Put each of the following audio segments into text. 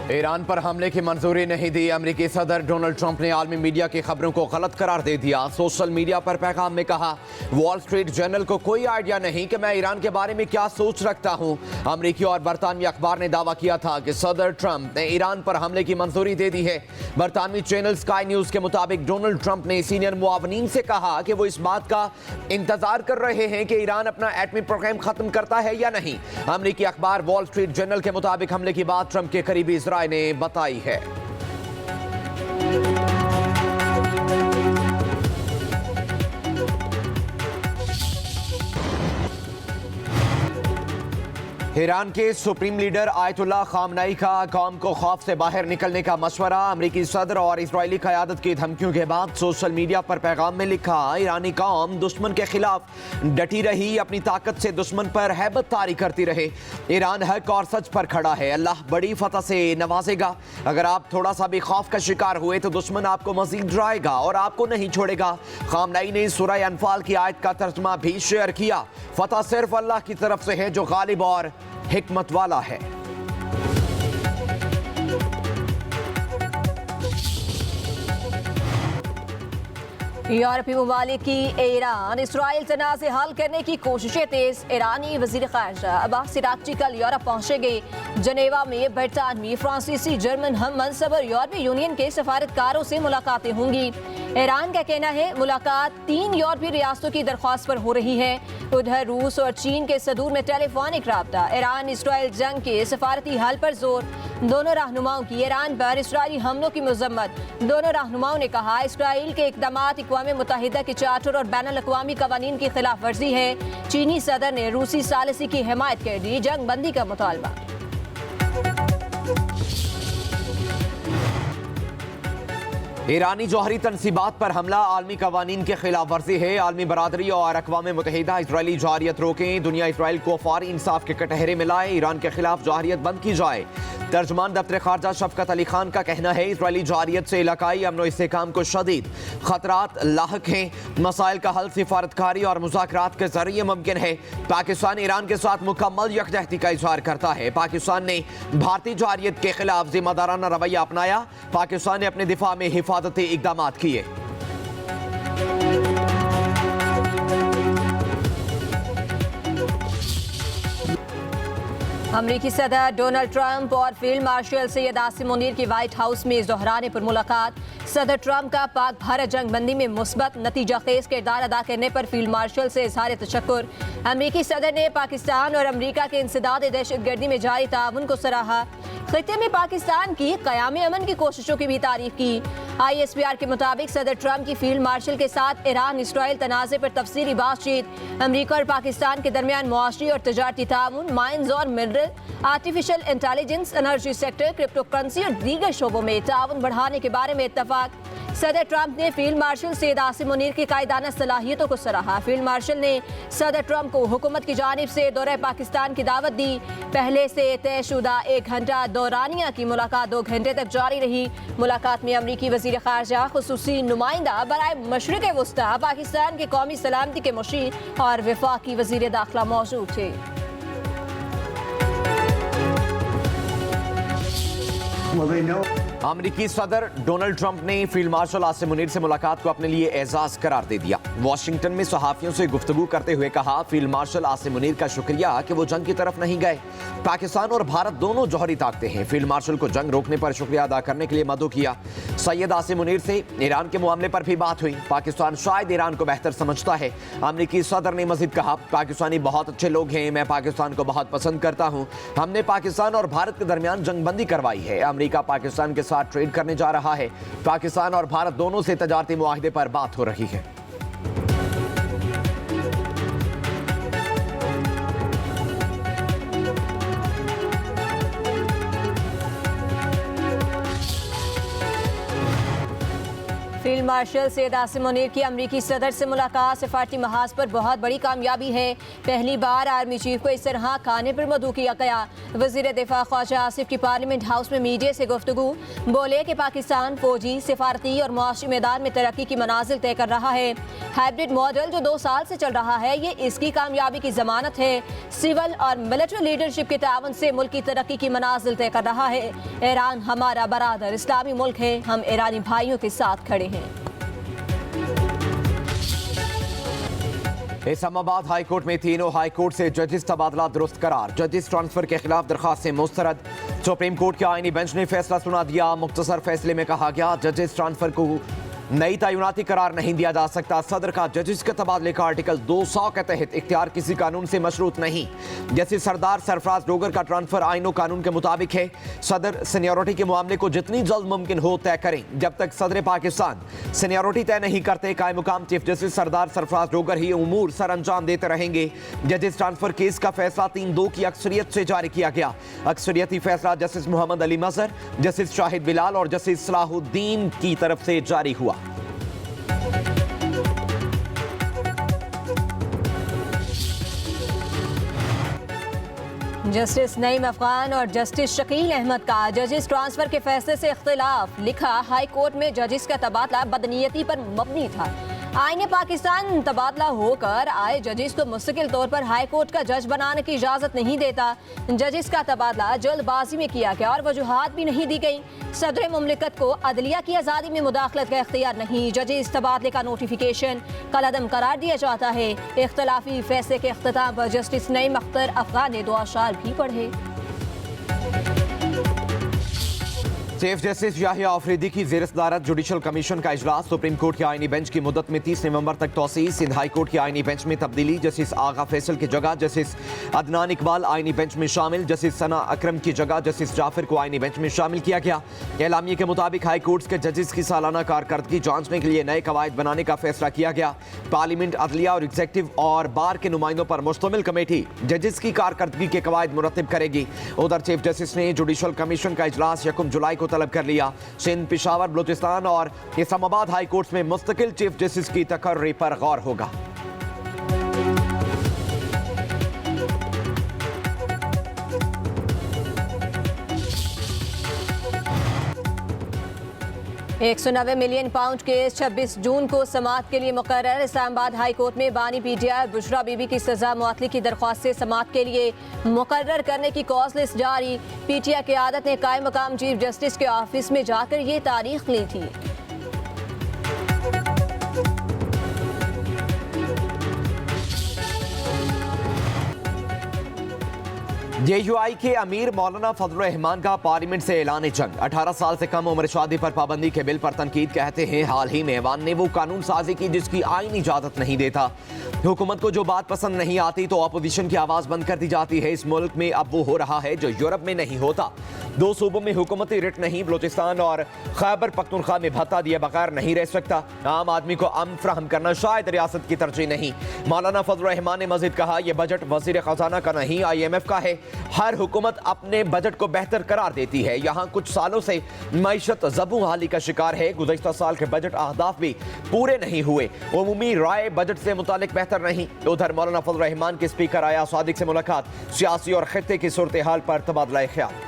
Iran पर हमले की मंजूरी नहीं दी। अमेरिकी सदर डोनाल्ड ट्रंप ने आलमी मीडिया की खबरों को गलत करार दे दिया। सोशल मीडिया पर पैगाम में कहा, वॉल स्ट्रीट जर्नल को कोई आइडिया नहीं कि मैं ईरान के बारे में क्या सोच रखता हूं। अमेरिकी और बरतानवी अखबार ने दावा किया था कि सदर ट्रंप ने ईरान पर हमले की मंजूरी दे दी है। बरतानवी चैनल स्काई न्यूज के मुताबिक डोनाल्ड ट्रंप ने सीनियर मुआवनीन से कहा कि वो इस बात का इंतजार कर रहे हैं कि ईरान अपना एटमी प्रोग्राम खत्म करता है या नहीं। अमेरिकी अखबार वॉल स्ट्रीट जर्नल के मुताबिक हमले की बात ट्रंप के करीबी इजराइल ने बताई है। ईरान के सुप्रीम लीडर आयतुल्लाह खामनई का कौम को खौफ से बाहर निकलने का मशवरा। अमेरिकी सदर और इजरायली क़यादत की धमकियों के बाद सोशल मीडिया पर पैगाम में लिखा, ईरानी कौम दुश्मन के खिलाफ डटी रही, अपनी ताकत से दुश्मन पर हैबत तारी करती रहे। ईरान हक और सच पर खड़ा है, अल्लाह बड़ी फतह से नवाजेगा। अगर आप थोड़ा सा भी खौफ का शिकार हुए तो दुश्मन आपको मजीद डराएगा और आपको नहीं छोड़ेगा। खामनई ने सूरह अनफाल की आयत का तर्जुमा भी शेयर किया, फतह सिर्फ अल्लाह की तरफ से है जो गालिब और हिकमत वाला है। यूरोपीय ममालिक की ईरान इसराइल तनाज़े हल करने की कोशिशें तेज। ईरानी वज़ीर ख़ारजा अब्बास अराग़ची कल यूरोप पहुँचेंगे। जनेवा में बरतानवी, फ्रांसीसी, जर्मन हम मनसब और यूरोपीय यूनियन के सफारतकारों से मुलाकातें होंगी। ईरान का कहना है मुलाकात 3 यूरोपीय रियासतों की दरख्वास्त पर हो रही है। उधर रूस और चीन के सदूर में टेलीफोनिक राब्ता। ईरान इसराइल जंग के सफारती हल पर जोर। दोनों रहनुमाओं की ईरान पर इसराइली हमलों की मजम्मत। दोनों रहनुमाओं ने कहा, इसराइल के इक़दामात अक़वाम मुत्तहिदा के चार्टर और बैनुल अक़वामी क़वानीन की खिलाफ वर्जी है। चीनी सदर ने रूसी सालिसी की हिमायत कर दी। जंग बंदी का मुतालबा। ईरानी जौहरी तनसीबात पर हमला आलमी कवानीन के खिलाफ वर्जी है। आलमी बरादरी और अक़वाम मुत्तहिदा इसराइली जौहरियत रोकें। दुनिया इसराइल को फौरी इंसाफ के कटहरे में लाए। ईरान के खिलाफ जौहरियत बंद की जाए। तर्जमान दफ्तर खारजा शफकत अली खान का कहना है, इसराइली जौहरियत से इलाकाई अमन और इस्तेहकाम को शदीद खतरात लाहक हैं। मसाइल का हल सिफारतकारी और मुज़ाकरात के जरिए मुमकिन है। पाकिस्तान ईरान के साथ मुकम्मल यकजहती का इजहार करता है। पाकिस्तान ने भारतीय जौहरियत के खिलाफ जिम्मेदाराना रवैया अपनाया। पाकिस्तान ने अपने दिफा में हिफाजती इक़दाम किए। अमरीकी सदर डोनाल्ड ट्रंप और फील्ड मार्शल सैयद आसिम मुनीर की व्हाइट हाउस में इस दोहराने पर मुलाकात। सदर ट्रंप का पाक भारत जंग बंदी में मुस्बत नतीजा खेज किरदार अदा करने पर फील्ड मार्शल से इजहार तशक्कुर। अमरीकी सदर ने पाकिस्तान और अमरीका के इंसदाद दहशतगर्दी में जारी ताउन को सराहा। खित्ते में पाकिस्तान की क़याम अमन की कोशिशों की भी तारीफ की। ISPR के मुताबिक सदर ट्रंप की फील्ड मार्शल के साथ ईरान इसराइल तनाज़े पर तफसीली बातचीत। अमरीका और पाकिस्तान के दरमियान मुआशरी और तजारती ताउन, माइंस और mineral, artificial intelligence, energy sector, crypto currency और दीगर शोबों में ताउन बढ़ाने के बारे में इत्तफाक। सदर ट्रंप ने फील्ड मार्शल सैयद आसिम मुनीर की कायदाना सलाहियतों को सराहा। फील्ड मार्शल ने सदर ट्रंप को हुकूमत की जानिब से दौरे पाकिस्तान की दावत दी। पहले से तयशुदा 1 घंटा दौरानिया की मुलाकात 2 घंटे तक जारी रही। मुलाकात में अमरीकी वज़ीर ख़ारजा, खुसूसी नुमाइंदा बराए मशरिक़ वस्ता, पाकिस्तान के कौमी सलामती के मुशीर और वफाकी वज़ीर दाखिला मौजूद थे। अमरीकी सदर डोनाल्ड ट्रंप ने फील्ड मार्शल आसिम मुनीर से मुलाकात को अपने लिए एजाज करार दे दिया। वाशिंगटन में सहाफ़ियों से गुफ्तगू करते हुए कहा, फील्ड मार्शल आसिम मुनीर का शुक्रिया कि वो जंग की तरफ नहीं गए। पाकिस्तान और भारत दोनों जौहरी ताकतें हैं। फील्ड मार्शल को जंग रोकने पर शुक्रिया अदा करने के लिए मदऊ किया। सैयद आसिम मुनीर से ईरान के मामले पर भी बात हुई। पाकिस्तान शायद ईरान को बेहतर समझता है। अमरीकी सदर ने मजीद कहा, पाकिस्तानी बहुत अच्छे लोग हैं, मैं पाकिस्तान को बहुत पसंद करता हूँ। हमने पाकिस्तान और भारत के दरमियान जंगबंदी करवाई है। अमरीका पाकिस्तान के साथ ट्रेड करने जा रहा है। पाकिस्तान और भारत दोनों से तजारती मुआहदे पर बात हो रही है। फील्ड मार्शल सैयद आसिम मुनीर की अमरीकी सदर से मुलाकात सिफारती महाज पर बहुत बड़ी कामयाबी है। पहली बार आर्मी चीफ को इस तरह खाने पर मदऊ किया गया। वजीर दिफा ख्वाजा आसिफ की पार्लियामेंट हाउस में मीडिया से गुफ्तगू, बोले कि पाकिस्तान फौजी, सिफारती और मुआशी मैदान में तरक्की की मनाजिल तय कर रहा है। हाइब्रिड मॉडल जो 2 साल से चल रहा है, ये इसकी कामयाबी की जमानत है। सिविल और मिलिट्री लीडरशिप के तावन से मुल्क की तरक्की की मनाजिल तय कर रहा है। ईरान हमारा बरादर इस्लामी मुल्क है, हम ईरानी भाइयों के साथ खड़े हैं। इस्लामाबाद हाई कोर्ट में तीनों हाई कोर्ट से जजेस तबादला दुरुस्त करार। जजेस ट्रांसफर के खिलाफ दरखास्तें मुस्तरद। सुप्रीम कोर्ट के आईनी बेंच ने फैसला सुना दिया। मुख्तसर फैसले में कहा गया, जजेस ट्रांसफर को नई तैनाती करार नहीं दिया जा सकता। सदर का जजेस के तबादले का आर्टिकल 200 के तहत इख्तियार किसी कानून से मशरूत नहीं। जैसे सरदार सरफराज डोगर का ट्रांसफर आईनो कानून के मुताबिक है। सदर सीनियरिटी के मामले को जितनी जल्द मुमकिन हो तय करें। जब तक सदर पाकिस्तान सीनियरिटी तय नहीं करते, कायम मुकाम चीफ जस्टिस सरदार सरफराज डोगर ही उमूर सर अंजाम देते रहेंगे। जजेस ट्रांसफर केस का फैसला 3-2 की अक्सरियत से जारी किया गया। अक्सरियती फैसला जस्टिस मोहम्मद अली मजहर, जस्टिस शाहिद बिलाल और जस्टिस सलाहुद्दीन की तरफ से जारी हुआ। जस्टिस नईम अफगान और जस्टिस शकील अहमद का जजेस ट्रांसफर के फैसले से इख्तिलाफ, लिखा हाई कोर्ट में जजेस का तबादला बदनीयती पर मबनी था। आईने पाकिस्तान तबादला होकर आए जजेस को मुस्तकिल तौर पर हाई कोर्ट का जज बनाने की इजाजत नहीं देता। जजेस का तबादला जल्दबाजी में किया गया और वजूहात भी नहीं दी गई। सदर मुमलिकत को अदलिया की आज़ादी में मुदाखलत का इख्तियार नहीं। जजेस तबादले का नोटिफिकेशन कलअदम करार दिया जाता है। इख्तलाफी फैसले के अख्तिताम पर जस्टिस नईम अख्तर अफगान ने 2 अशार भी पढ़े। चीफ जस्टिस याहिया आफरीदी की ज़ेर सदारत जुडिशल कमीशन का इजलास। सुप्रीम कोर्ट के आईनी बेंच की मुद्दत में 30 नवंबर तक तोसी। सिंध हाई कोर्ट के आईनी बेंच में तब्दीली। जस्टिस आगा फैसल की जगह जस्टिस अदनान इकबाल आईनी बेंच में शामिल। जस्टिस सना अकरम की जगह जस्टिस जाफिर को आईनी बेंच में शामिल किया गया। एलामिये के मुताबिक हाई कोर्ट के जजेस की सालाना कारकर्दगी जांचने के लिए नए कवायद बनाने का फैसला किया गया। पार्लियामेंट, अदलिया और एग्जीक्यूटिव और बार के नुमाइंदों पर मुश्तमिल कमेटी जजेस की कारकर्दगी के कवायद मुरतब करेगी। उधर चीफ जस्टिस ने जुडिशल कमीशन का इजलास 1 जुलाई को तलब कर लिया। सिंध, पेशावर, बलूचिस्तान और इस्लामाबाद हाई कोर्ट में मुस्तकिल चीफ जस्टिस की तकर्री पर गौर होगा। £190 मिलियन केस 26 जून को समाअत के लिए मुकर्रर। इस्लामाबाद हाई कोर्ट में बानी पीटीआई बुशरा बीबी की सजा मुअत्तली की दरख्वास्त से समाअत के लिए मुकर्रर करने की कॉज लिस्ट जारी। पीटीआई क़यादत ने कायम मकाम चीफ जस्टिस के ऑफिस में जाकर ये तारीख ली थी। JUI के अमीर मौलाना फजल रहमान का पार्लियामेंट से ऐलान जंग। 18 साल से कम उम्र शादी पर पाबंदी के बिल पर तनकीद। कहते हैं हाल ही में ऐवान ने वो कानून साजी की जिसकी आईन इजाजत नहीं देता। हुकूमत को जो बात पसंद नहीं आती तो अपोजिशन की आवाज बंद कर दी जाती है। इस मुल्क में अब वो हो रहा है जो यूरोप में नहीं होता। 2 सूबों में हुकूमती रिट नहीं। बलूचिस्तान और खैबर पख्तूनख्वा में भत्ता दिए बगैर नहीं रह सकता। आम आदमी को अमन फराहम करना शायद रियासत की तरजीह नहीं। मौलाना फजल रहमान ने मजीद कहा, यह बजट वजीर खजाना का नहीं, IMF का है। हर हुकूमत अपने बजट को बेहतर करार देती है। यहाँ कुछ सालों से मईशत ज़बू हाली का शिकार है। गुज़श्ता साल के बजट अहदाफ भी पूरे नहीं हुए। उमूमी राय बजट से मुतालिक बेहतर नहीं। उधर मौलाना फजल रहमान के स्पीकर आया सादिक से मुलाकात। सियासी और खित्ते की सूरत हाल पर तबादला ख्याल।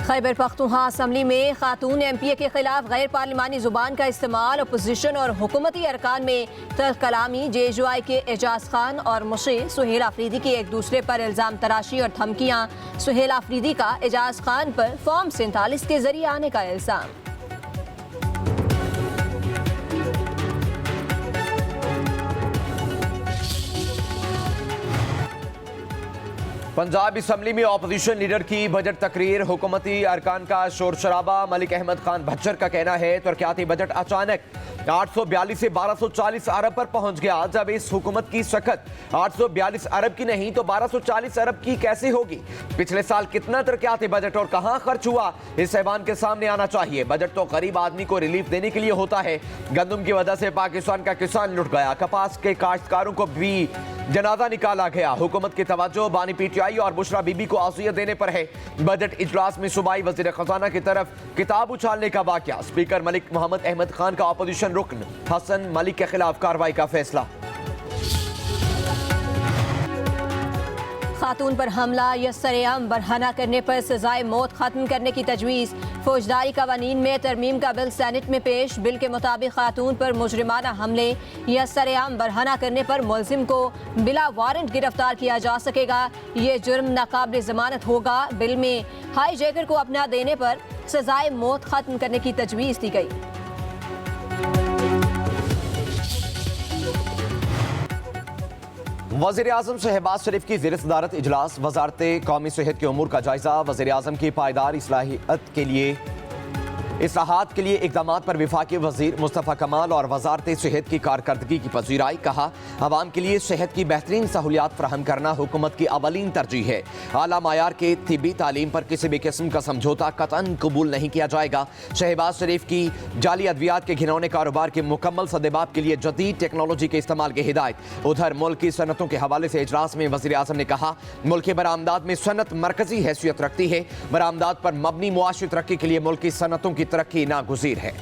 खैबर पख्तूनख्वा असम्बली में खातून MPA के खिलाफ गैर पार्लिमानी जुबान का इस्तेमाल, अपोजिशन और हुकूमती अरकान में तल्ख कलामी। JUI के एजाज खान और मुशीर सुहेल आफरीदी की एक दूसरे पर इल्ज़ाम तराशी और धमकियाँ। सुहेल आफरीदी का एजाज खान पर फॉर्म 47 के जरिए आने का इल्ज़ाम। पंजाब असम्बली में अपोजिशन लीडर की बजट तकरीर। हुकूमती अरकान का शोर शराबा। मलिक अहमद खान भच्चर का कहना है तरक्याती बजट अचानक 842 से 1240 अरब पर पहुंच गया। जब इस हुकूमत की सख्त 842 अरब की नहीं तो 1240 अरब की कैसे होगी? पिछले साल कितना तरक्याती बजट और कहां खर्च हुआ, इस ऐवान के सामने आना चाहिए। बजट तो गरीब आदमी को रिलीफ देने के लिए होता है। गंदम की वजह से पाकिस्तान का किसान लुट गया। कपास के काश्तकारों को भी जनाजा निकाला गया। हुकूमत की तवज्जो बानी पीटीआई और बुशरा बीबी को आज़ियत देने पर है। बजट इजलास में सूबाई वज़ीर खजाना की तरफ किताब उछालने का वाक़या। स्पीकर मलिक मोहम्मद अहमद खान का अपोजिशन रुकन हसन मलिक के खिलाफ कार्रवाई का फैसला। खातून पर हमला या सरेआम बरहना करने पर सजाए मौत खत्म करने की तजवीज़। फौजदारी कवानीन में तरमीम का बिल सेनेट में पेश। बिल के मुताबिक खातून पर मुजरिमाना हमले या सरेआम बरहना करने पर मुलजिम को बिला वारंट गिरफ्तार किया जा सकेगा। ये जुर्म नाकाबिल जमानत होगा। बिल में हाई जैकर को अपना देने पर सजाए मौत खत्म करने की तजवीज़ दी गई। वज़ीर आज़म शहबाज शरीफ की ज़ेर सदारत इजलास। वज़ारत कौमी सेहत के उमूर का जायजा। वज़ीर आज़म की पायदार इस्लाहात के लिए इक़दामात पर वफाकी वज़ीर मुस्तफ़ा कमाल और वज़ारत सेहत की कारकर्दगी की पज़ीराई। कहा, अवाम के लिए सेहत की बेहतरीन सहूलियात फराहम करना हुकूमत की अवलीन तरजीह है। आला मायार के तिब्बी तालीम पर किसी भी किस्म का समझौता कतन कबूल नहीं किया जाएगा। शहबाज शरीफ की जाली अद्वियात के घिनौने कारोबार के मुकम्मल सदेबाब के लिए जदीद टेक्नोलॉजी के इस्तेमाल की हिदायत। उधर मुल्क की सनतों के हवाले से इजलास में वज़ीर आज़म ने कहा, मुल्क की बरामदात में सनत मरकजी हैसियत रखती है। बरामदात पर मबनी मुआशी तरक्की के लिए मुल्क की सनतों की तरक्की नागुज़ीर है।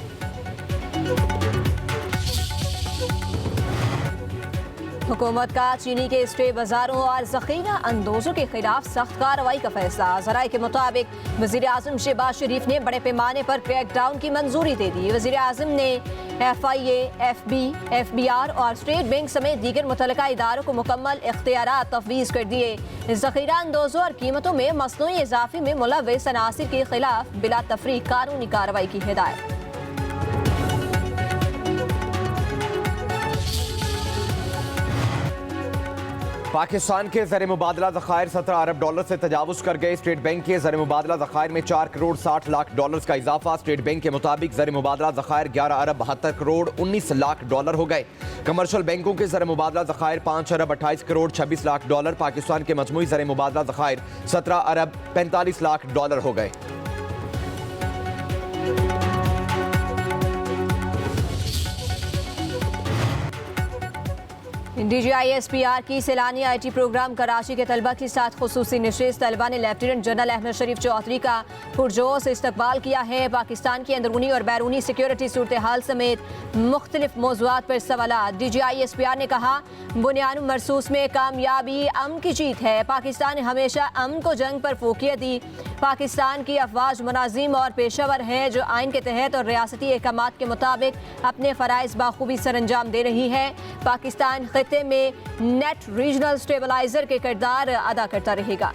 हुकूमत का चीनी के स्टे बाजारों और ज़ख़ीरा अंदोज़ों के खिलाफ सख्त कार्रवाई का फैसला। ज़राए के मुताबिक वज़ीर आज़म शहबाज शरीफ ने बड़े पैमाने पर क्रैकडाउन की मंजूरी दे दी। वज़ीर आज़म ने FIA, FB, FBR और स्टेट बैंक समेत दीगर मुतल्लिका इदारों को मुकम्मल इख्तियारात तफवीज़ कर दिए। ज़ख़ीरा अंदोज़ों और कीमतों में मसनूई इजाफे में मुलव्वस अनासिर के खिलाफ बिला तफरीक कानूनी कार्रवाई की हिदायत। पाकिस्तान के ज़र मुबादला ज़खायर 17 अरब डॉलर से तजावुज़ कर गए। स्टेट बैंक के ज़र मुबादला ज़खायर में 4 करोड़ 60 लाख डॉलर का इजाफा। स्टेट बैंक के मुताबिक ज़र मुबादला ज़खायर 11 अरब 72 करोड़ 19 लाख डॉलर हो गए। कमर्शियल बैंकों के ज़र मुबादला ज़खायर 5 अरब 28 करोड़ 26 लाख डॉलर। पाकिस्तान के मजमूई ज़र मुबादला ज़खायर 17 अरब 45 लाख डॉलर हो गए। DGISPR की सैलानी IT प्रोग्राम कराची के तलबा के साथ खुसूसी नशिस्त। तलबा ने लेफ्टिनेंट जनरल अहमद शरीफ चौधरी का पुरजोश इस्तकबाल किया है। पाकिस्तान की अंदरूनी और बैरूनी सिक्योरिटी सूरत हाल समेत मुख्तलिफ मौज़ूआत पर सवालात। DGISPR ने कहा, बुनियाद मरसूस में कामयाबी अमन की जीत है। पाकिस्तान ने हमेशा अमन को जंग पर फोकियत दी। पाकिस्तान की अफवाज मुनाजिम और पेशावर है जो आइन के तहत और रियासती अहकामात के मुताबिक अपने फ़राइज़ बाखूबी सरअंजाम दे रही है। पाकिस्तान खित्ते में नेट रीजनल स्टेबलाइजर के किरदार अदा करता रहेगा।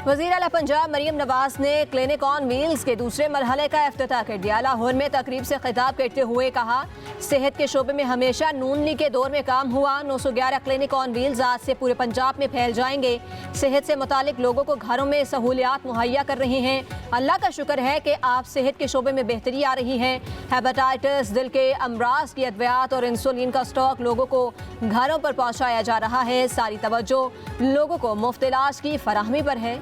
वज़ीर आला पंजाब मरियम नवाज ने क्लिनिक ऑन व्हील्स के दूसरे मरहले का इफ्तिताह कर दिया। लाहौर में तकरीब से खिताब करते हुए कहा, सेहत के शोबे में हमेशा नून लीग के दौर में काम हुआ। 911 क्लिनिक ऑन व्हील्स आज से पूरे पंजाब में फैल जाएंगे। सेहत से मुतालिक लोगों को घरों में सहूलियात मुहैया कर रहे हैं। अल्लाह का शुक्र है कि आप सेहत के शोबे में बेहतरी आ रही है। हेपेटाइटिस, दिल के अमराज की अद्वियात और इंसुलिन का स्टॉक लोगों को घरों पर पहुँचाया जा रहा है। सारी तवज्जो लोगों को मुफ्त इलाज की फराहमी पर है।